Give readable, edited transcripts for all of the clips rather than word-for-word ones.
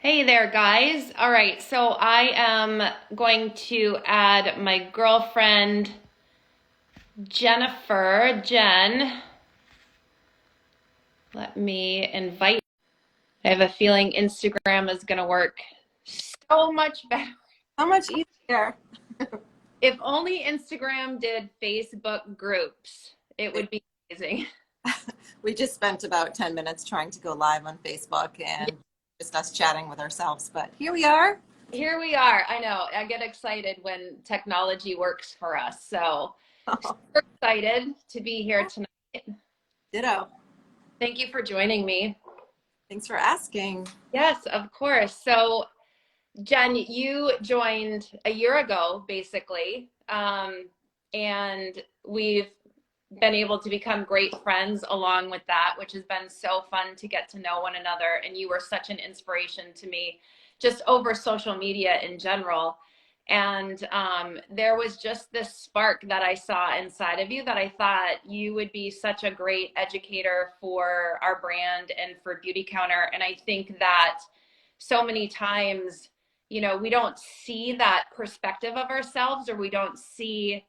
Hey there, guys. All right, so I am going to add my girlfriend, Jen. Let me invite. I have a feeling Instagram is going to work so much better. So much easier. If only Instagram did Facebook groups, it would be amazing. We just spent about 10 minutes trying to go live on Facebook and just us chatting with ourselves, but here we are. Here we are. I know. I get excited when technology works for us. So, super excited to be here tonight. Ditto. Thank you for joining me. Thanks for asking. Yes, of course. So, Jen, you joined a year ago, basically, and we've been able to become great friends along with that, which has been so fun to get to know one another. And you were such an inspiration to me just over social media in general. And there was just this spark that I saw inside of you that I thought you would be such a great educator for our brand and for Beautycounter. And I think that so many times, we don't see that perspective of ourselves, or we don't see,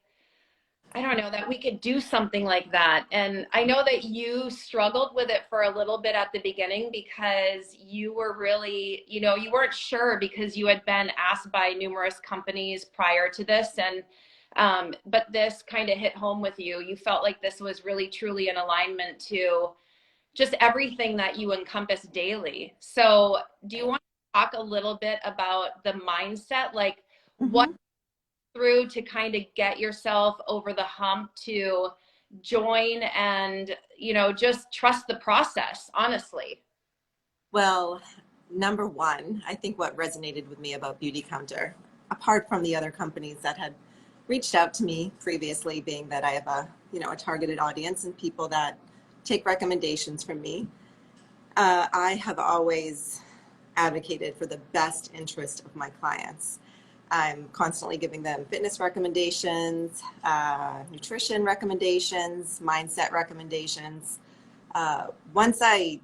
I don't know, that we could do something like that. And I know that you struggled with it for a little bit at the beginning because you were really, you weren't sure because you had been asked by numerous companies prior to this. And, but this kind of hit home with you. You felt like this was really truly in alignment to just everything that you encompass daily. So, do you want to talk a little bit about the mindset? Like, what hmm through to kind of get yourself over the hump to join and, just trust the process, honestly? Well, number one, I think what resonated with me about Beautycounter, apart from the other companies that had reached out to me previously, being that I have a targeted audience and people that take recommendations from me, I have always advocated for the best interest of my clients. I'm constantly giving them fitness recommendations, nutrition recommendations, mindset recommendations. Once I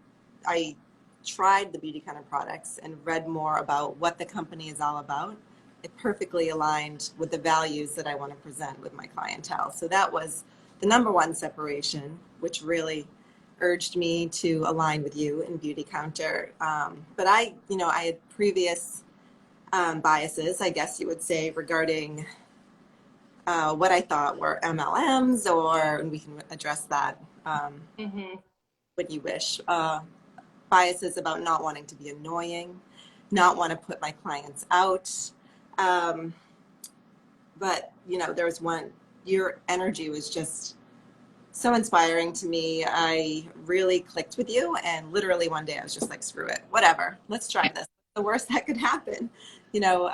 tried the Beautycounter products and read more about what the company is all about, it perfectly aligned with the values that I want to present with my clientele. So that was the number one separation, which really urged me to align with you in Beautycounter. But I had previous biases, I guess you would say, regarding what I thought were MLMs, and we can address that Mm-hmm. when you wish. Biases about not wanting to be annoying, not want to put my clients out. Um, but there was one, your energy was just so inspiring to me. I really clicked with you, and literally one day I was just like, screw it, whatever, let's try this. The worst that could happen. You know,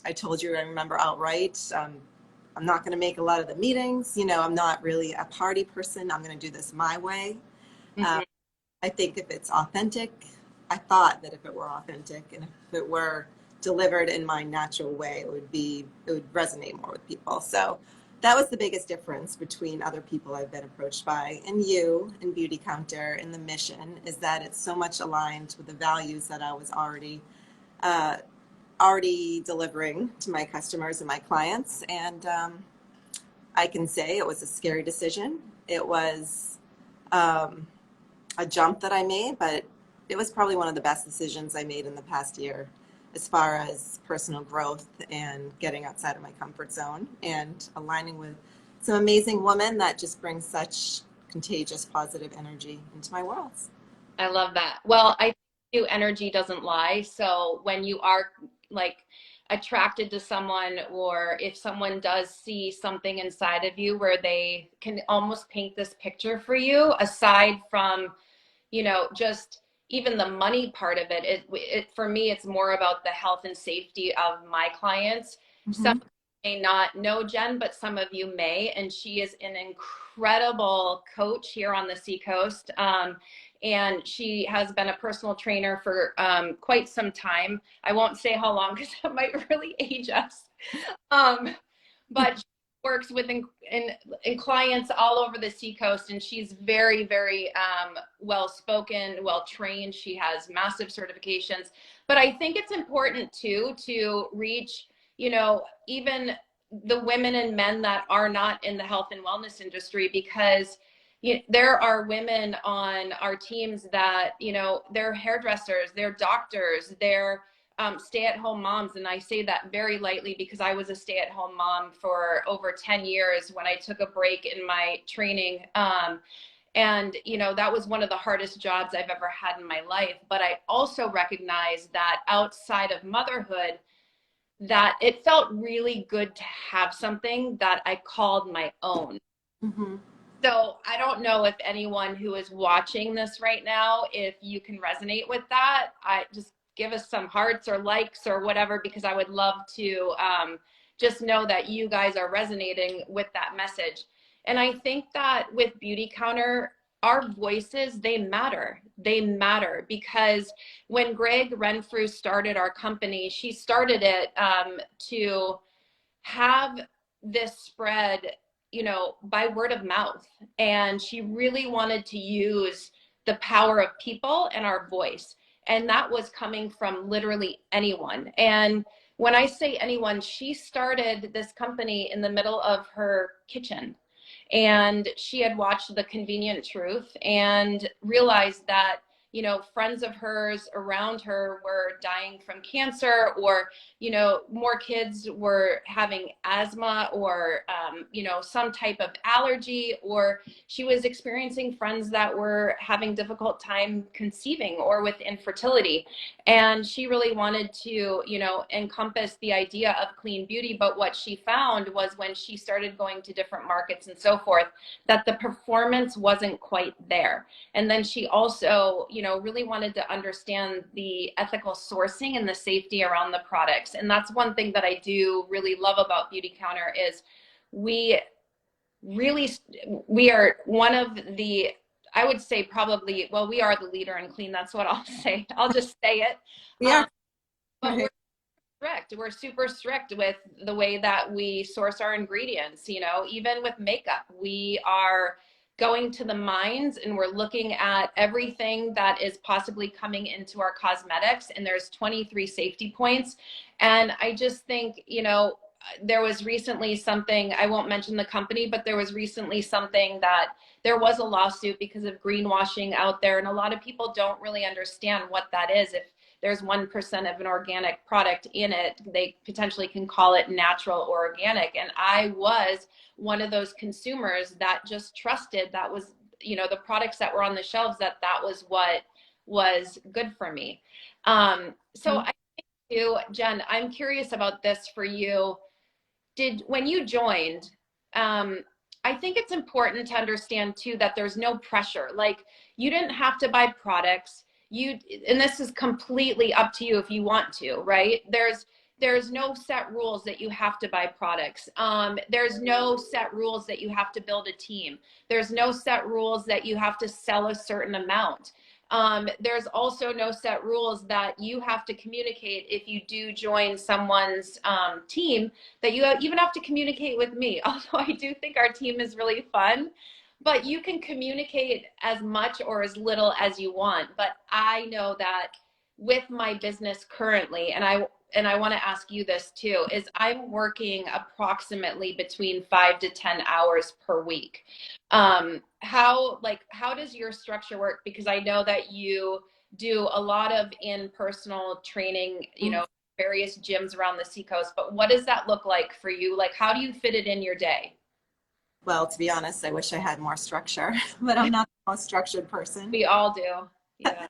I told you, I remember outright, I'm not going to make a lot of the meetings. I'm not really a party person. I'm going to do this my way. Mm-hmm. Uh, I think if it's authentic, I thought that if it were authentic and if it were delivered in my natural way, it would resonate more with people. So that was the biggest difference between other people I've been approached by and you and Beautycounter, and the mission is that it's so much aligned with the values that I was uh, already delivering to my customers and my clients. And I can say it was a scary decision. It was um, a jump that I made, but it was probably one of the best decisions I made in the past year as far as personal growth and getting outside of my comfort zone and aligning with some amazing women that just bring such contagious positive energy into my worlds. I love that. Well, I think energy doesn't lie. So when you are like attracted to someone, or if someone does see something inside of you where they can almost paint this picture for you, aside from, just even the money part of it, for me, it's more about the health and safety of my clients. Some Mm-hmm. may not know Jen, but some of you may, and she is an incredible coach here on the Seacoast. And she has been a personal trainer for quite some time. I won't say how long because that might really age us. Um, but she works with in clients all over the seacoast, and she's very, very well spoken, well trained. She has massive certifications. But I think it's important too to reach, you know, even the women and men that are not in the health and wellness industry, because there are women on our teams that, you know, they're hairdressers, they're doctors, they're stay-at-home moms. And I say that very lightly because I was a stay-at-home mom for over 10 years when I took a break in my training. And, you know, that was one of the hardest jobs I've ever had in my life. But I also recognize that outside of motherhood, that it felt really good to have something that I called my own. Mm-hmm. So I don't know if anyone who is watching this right now, if you can resonate with that, I just give us some hearts or likes or whatever, because I would love to just know that you guys are resonating with that message. And I think that with Beautycounter, our voices, they matter. They matter because when Greg Renfrew started our company, she started it to have this spread, you know, by word of mouth. And she really wanted to use the power of people and our voice. And that was coming from literally anyone. And when I say anyone, she started this company in the middle of her kitchen. And she had watched The Convenient Truth and realized that, you know, friends of hers around her were dying from cancer, or, you know, more kids were having asthma, or, you know, some type of allergy, or she was experiencing friends that were having difficult time conceiving or with infertility. And she really wanted to, you know, encompass the idea of clean beauty. But what she found was when she started going to different markets and so forth, that the performance wasn't quite there. And then she also, you know, really wanted to understand the ethical sourcing and the safety around the products. And that's one thing that I do really love about Beautycounter is we really, we are one of the, I would say probably, well, we are the leader in clean. That's what I'll say. I'll just say it. Yeah. But we're strict. We're super strict with the way that we source our ingredients. You know, even with makeup, we are going to the mines and we're looking at everything that is possibly coming into our cosmetics. And there's 23 safety points. And I just think, you know, there was recently something, I won't mention the company, but there was recently something that there was a lawsuit because of greenwashing out there. And a lot of people don't really understand what that is. If there's 1% of an organic product in it, they potentially can call it natural or organic. And I was one of those consumers that just trusted that was, you know, the products that were on the shelves, that that was what was good for me. So I think too, Jen, I'm curious about this for you. When you joined, I think it's important to understand too that there's no pressure. Like, you didn't have to buy products. And this is completely up to you if you want to, right? There's no set rules that you have to buy products. There's no set rules that you have to build a team. There's no set rules that you have to sell a certain amount. There's also no set rules that you have to communicate if you do join someone's team, that you even have to communicate with me. Although I do think our team is really fun, but you can communicate as much or as little as you want. But I know that with my business currently, and I want to ask you this too, is I'm working approximately between 5 to 10 hours per week. How does your structure work? Because I know that you do a lot of in-personal training, you know, various gyms around the seacoast, but what does that look like for you? Like, how do you fit it in your day? Well, to be honest, I wish I had more structure, but I'm not the most structured person. We all do. Yeah.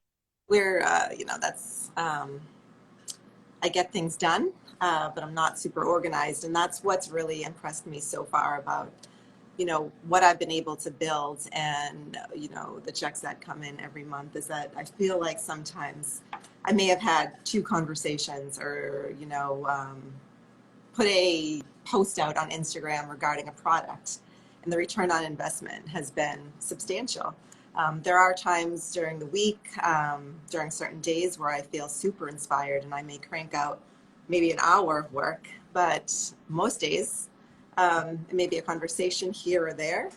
We're, you know, that's, I get things done, but I'm not super organized. And that's what's really impressed me so far about, you know, what I've been able to build and, you know, the checks that come in every month, is that I feel like sometimes I may have had 2 conversations or, you know, put a post out on Instagram regarding a product, and the return on investment has been substantial. There are times during the week, during certain days, where I feel super inspired and I may crank out maybe an hour of work, but most days maybe a conversation here or there.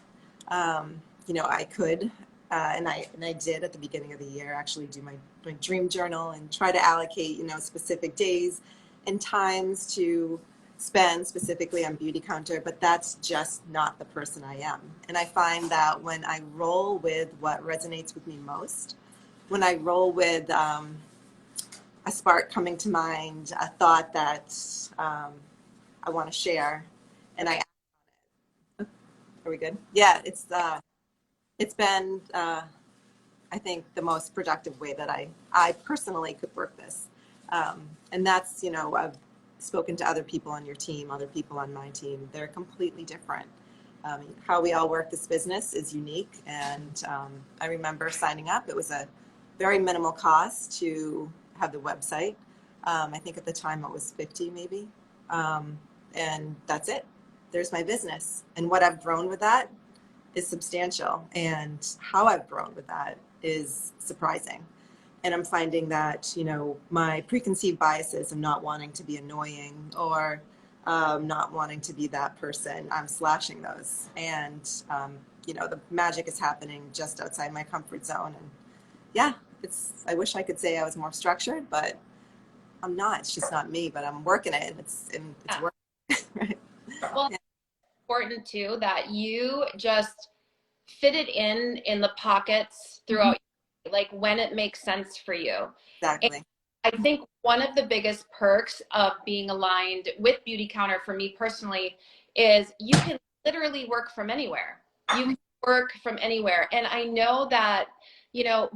I could, and I did at the beginning of the year actually do my dream journal and try to allocate, specific days and times to spend specifically on Beautycounter, but that's just not the person I am. And I find that when I roll with what resonates with me most, when I roll with a spark coming to mind, a thought that I want to share, and Okay. are we good? Yeah, it's been I think the most productive way that I personally could work this. And that's, I've spoken to other people on your team, other people on my team. They're completely different. How we all work this business is unique. And I remember signing up. It was a very minimal cost to have the website. I think at the time it was 50 maybe. And that's it. There's my business. And what I've grown with that is substantial. And how I've grown with that is surprising. And I'm finding that, my preconceived biases of not wanting to be annoying or not wanting to be that person, I'm slashing those. And, the magic is happening just outside my comfort zone. And yeah, I wish I could say I was more structured, but I'm not. It's just not me, but I'm working it. It's Yeah. working. Right? Well, Yeah, it's important too that you just fit it in the pockets mhm, throughout, like when it makes sense for you. And exactly. I think one of the biggest perks of being aligned with Beautycounter for me personally is you can literally work from anywhere. You can work from anywhere. And I know that,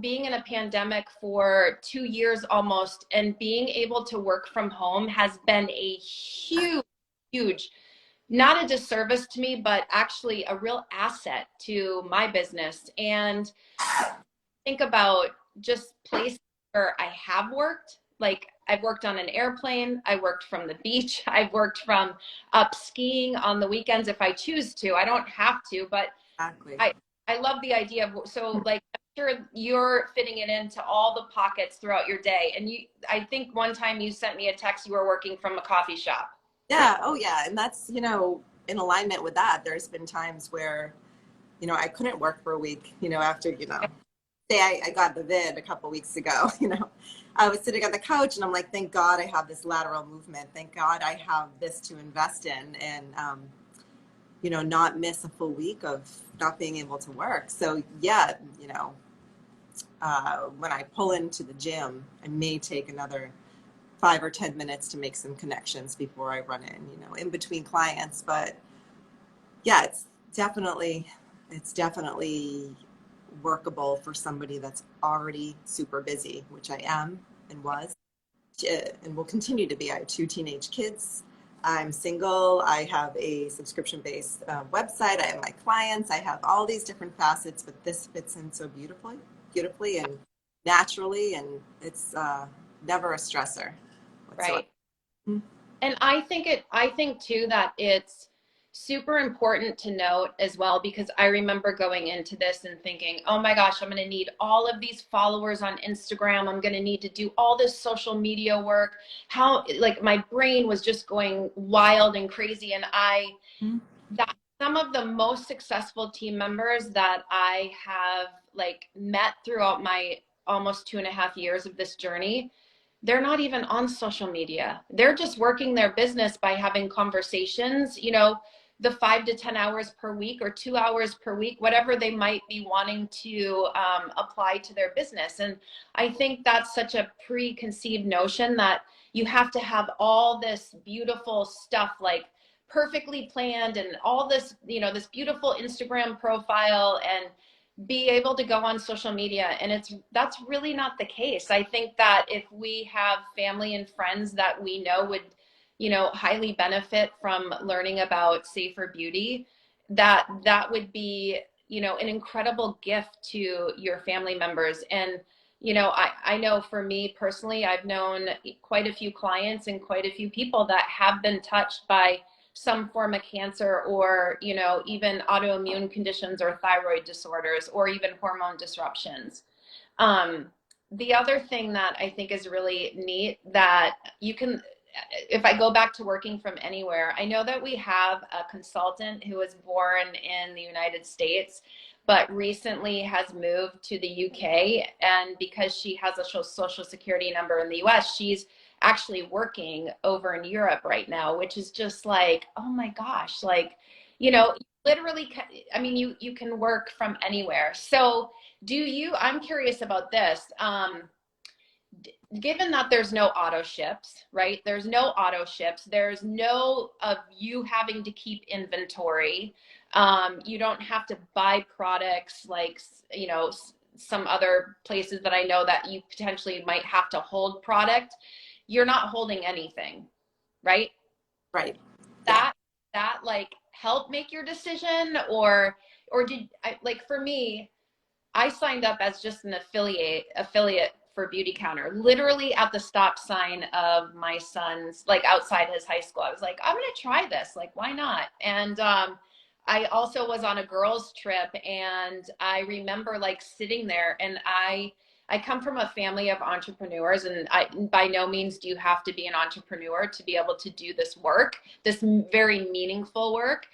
being in a pandemic for 2 years almost and being able to work from home has been a huge, huge, not a disservice to me, but actually a real asset to my business. And think about just places where I have worked. Like I've worked on an airplane, I worked from the beach, I've worked from up skiing on the weekends if I choose to. I don't have to, but Exactly. I I love the idea of so like I'm sure you're fitting it into all the pockets throughout your day. And I think one time you sent me a text you were working from a coffee shop. Yeah. Oh, yeah. And that's, in alignment with that, there's been times where, I couldn't work for a week, after, say I got the vid a couple weeks ago, I was sitting on the couch and I'm like, thank God I have this lateral movement. Thank God I have this to invest in and, not miss a full week of not being able to work. So yeah, when I pull into the gym, I may take another 5 or 10 minutes to make some connections before I run in between clients. But yeah, it's definitely workable for somebody that's already super busy, which I am and was, and will continue to be. I have 2 teenage kids. I'm single. I have a subscription-based website. I have my clients. I have all these different facets, but this fits in so beautifully and naturally, and it's never a stressor whatsoever. Right. And I think too that it's super important to note as well, because I remember going into this and thinking, oh my gosh, I'm going to need all of these followers on Instagram. I'm going to need to do all this social media work. How, like, my brain was just going wild and crazy. And Mhm. that some of the most successful team members that I have like met throughout my almost 2.5 years of this journey, they're not even on social media. They're just working their business by having conversations, the 5 to 10 hours per week or 2 hours per week, whatever they might be wanting to apply to their business. And I think that's such a preconceived notion that you have to have all this beautiful stuff like perfectly planned and all this, this beautiful Instagram profile and be able to go on social media. And that's really not the case. I think that if we have family and friends that we know would, highly benefit from learning about safer beauty, that would be, an incredible gift to your family members. And I know for me personally, I've known quite a few clients and quite a few people that have been touched by some form of cancer or, even autoimmune conditions or thyroid disorders or even hormone disruptions. Um, the other thing that I think is really neat that you can, if I go back to working from anywhere, I know that we have a consultant who was born in the United States, but recently has moved to the UK. And because she has a social security number in the US, she's actually working over in Europe right now, which is just like, oh my gosh, like, literally, I mean, you can work from anywhere. So I'm curious about this. Given that there's no auto ships, right? There's no auto ships. There's no of you having to keep inventory. You don't have to buy products like, some other places that I know that you potentially might have to hold product. You're not holding anything, right? Right. Yeah. That like help make your decision, or did I, like, for me, I signed up as just an affiliate for Beautycounter, literally at the stop sign of my son's, like outside his high school. I was like, I'm gonna try this. Like, why not? And I also was on a girls' trip, and I remember like sitting there, and I come from a family of entrepreneurs, and by no means do you have to be an entrepreneur to be able to do this work, this very meaningful work.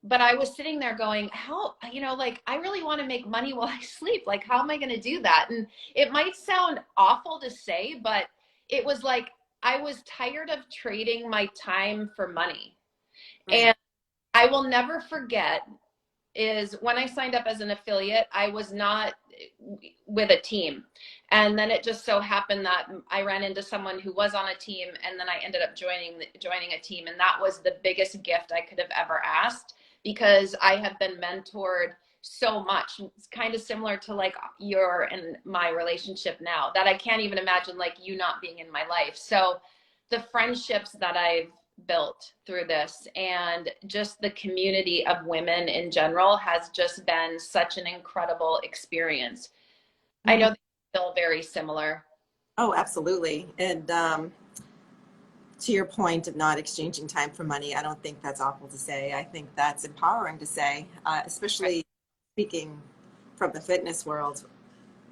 But I was sitting there going, how, like, I really want to make money while I sleep. Like, how am I going to do that? And it might sound awful to say, but it was like I was tired of trading my time for money. Right. And I will never forget is when I signed up as an affiliate, I was not with a team. And then it just so happened that I ran into someone who was on a team, and then I ended up joining a team. And that was the biggest gift I could have ever asked, because I have been mentored so much. It's kind of similar to like your and my relationship now, that I can't even imagine like you not being in my life. So the friendships that I've built through this, and just the community of women in general, has just been such an incredible experience. I Mhm. know they feel very similar. Oh, absolutely. And to your point of not exchanging time for money, I don't think that's awful to say. I think that's empowering to say, Right. especially speaking from the fitness world.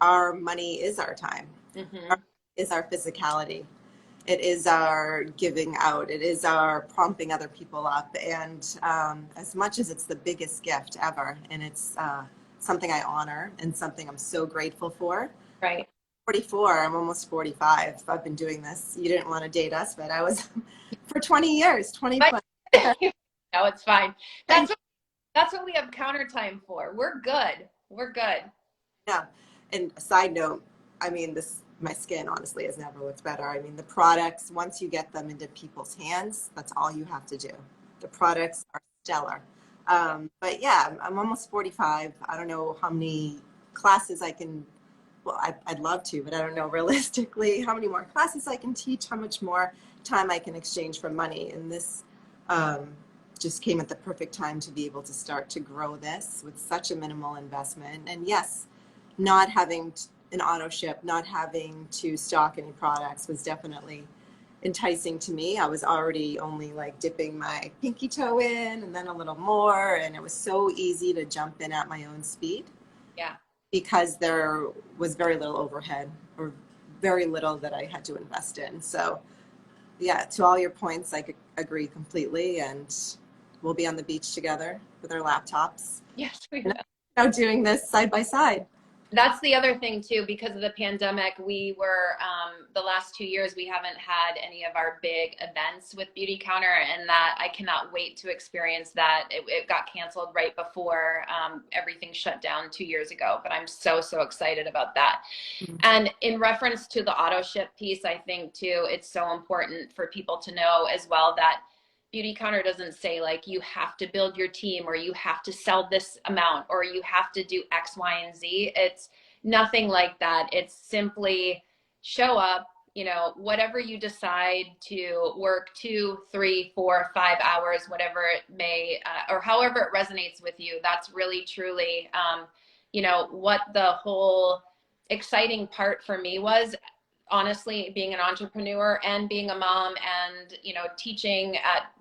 Our money is our time, our, Mm-hmm. is our physicality. It is our giving out. It is our prompting other people up. And as much as it's the biggest gift ever, and it's something I honor and something I'm so grateful for. Right. 44, I'm almost 45. I've been doing this. You didn't want to date us, but I was for 20 years, 20 But plus. no, it's fine. Thank That's what, that's what we have counter time for. We're good. We're good. you. Yeah. And a side note, I mean, my skin honestly has never looked better. I mean, the products, once you get them into people's hands, that's all you have to do. The products are stellar. But yeah, I'm almost 45. I don't know how many classes I can, well, I'd love to, but I don't know realistically how many more classes I can teach, how much more time I can exchange for money. And this um, just came at the perfect time to be able to start to grow this with such a minimal investment. And yes, not having an auto ship, not having to stock any products was definitely enticing to me. I was already only like dipping my pinky toe in and then a little more. And it was so easy to jump in at my own speed Yeah. because there was very little overhead or very little that I had to invest in. So yeah, to all your points, I could agree completely. And we'll be on the beach together with our laptops, Yes, we and will. now doing this side by side. That's the other thing too, because of the pandemic, we were the last 2 years we haven't had any of our big events with Beautycounter, and that I cannot wait to experience that. It got canceled right before everything shut down 2 years ago, but I'm so excited about that. And in reference to the auto ship piece, I think too, it's so important for people to know as well that Beautycounter doesn't say like you have to build your team, or you have to sell this amount, or you have to do X, Y, and Z. It's nothing like that. It's simply show up, whatever you decide to work 2, 3, 4, 5 hours, whatever it may, or however it resonates with you. That's really truly, what the whole exciting part for me was, honestly, being an entrepreneur and being a mom, and teaching at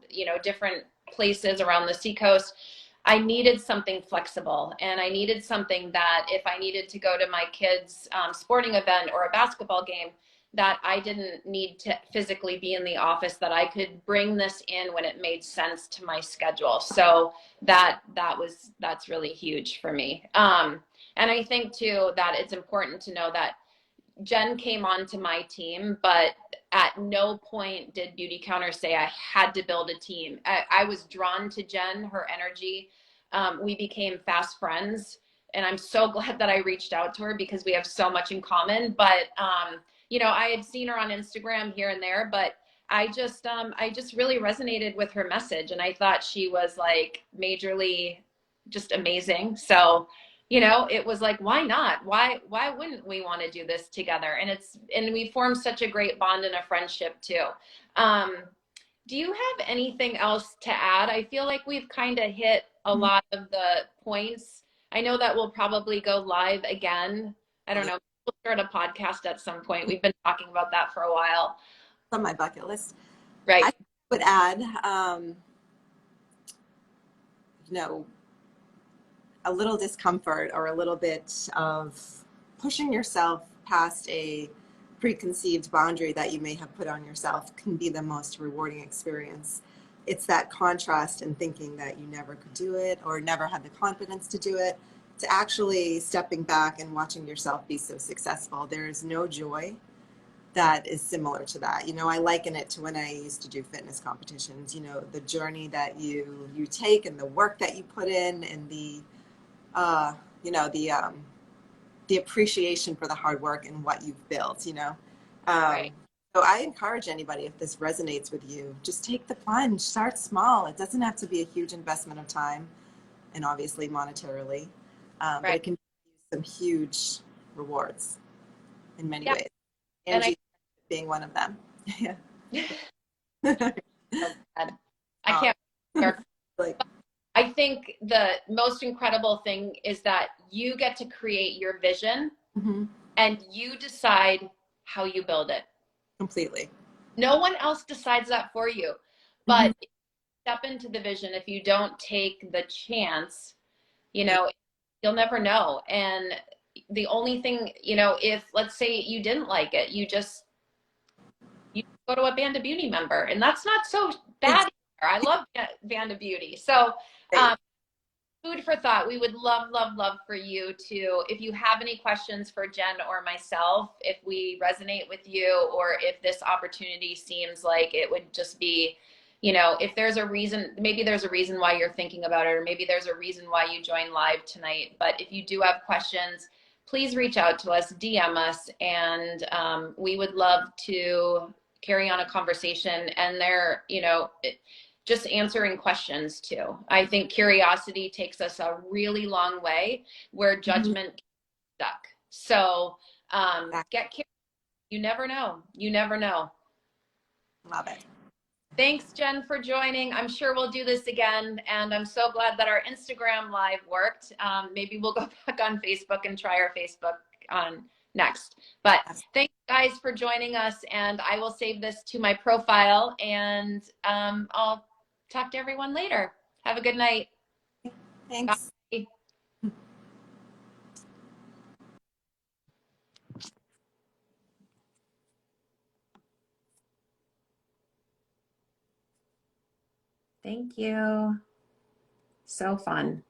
different places around the seacoast. I needed something flexible, and I needed something that if I needed to go to my kids' sporting event or a basketball game, that I didn't need to physically be in the office, that I could bring this in when it made sense to my schedule. So that's really huge for me. And I think too that it's important to know that Jen came onto my team, but at no point did Beautycounter say I had to build a team. I was drawn to Jen, her energy. We became fast friends, and I'm so glad that I reached out to her because we have so much in common. But you know, I had seen her on Instagram here and there, but I just really resonated with her message, and I thought she was like majorly just amazing. So you know, it was like, why not? Why wouldn't we want to do this together? And we formed such a great bond and a friendship too. Um, do you have anything else to add? I feel like we've kind of hit a Mhm. lot of the points. I know that we'll probably go live again. I don't know. We'll start a podcast at some point. We've been talking about that for a while. On my bucket list. I Right. would add, you know, a little discomfort or a little bit of pushing yourself past a preconceived boundary that you may have put on yourself can be the most rewarding experience. It's that contrast in thinking that you never could do it or never had the confidence to do it, to actually stepping back and watching yourself be so successful. There is no joy that is similar to that. You know, I liken it to when I used to do fitness competitions. You know, the journey that you take and the work that you put in and uh, you know, the appreciation for the hard work and what you've built. You know, Right. so I encourage anybody, if this resonates with you, just take the plunge. Start small. It doesn't have to be a huge investment of time and obviously monetarily, but Right. it can be some huge rewards in many Yeah. ways. And Angie being one of them. Yeah. I so glad. I Um, can't start. like, I think the most incredible thing is that you get to create your vision mhm, and you decide how you build it. completely. No one else decides that for you. But Mhm. if you step into the vision, if you don't take the chance, you know, you'll never know. And the only thing, you know, if let's say you didn't like it, you go to a Band of Beauty member, and that's not so bad. Either. I love Band of Beauty. So Exactly. food for thought. We would love, love, love for you to, if you have any questions for Jen or myself, if we resonate with you, or if this opportunity seems like it would just be, you know, if there's a reason, maybe there's a reason why you're thinking about it, or maybe there's a reason why you joined live tonight. But if you do have questions, please reach out to us, DM us, and we would love to carry on a conversation. And there, you know, just answering questions too. I think curiosity takes us a really long way where Mhm. judgment gets stuck. So Exactly. get curious. You never know. You never know. Love it. Thanks, Jen, for joining. I'm sure we'll do this again. And I'm so glad that our Instagram live worked. Maybe we'll go back on Facebook and try our Facebook on next. But thanks, guys, for joining us. And I will save this to my profile and I'll talk to everyone later. Have a good night. Thanks. Bye. Thank you. So fun.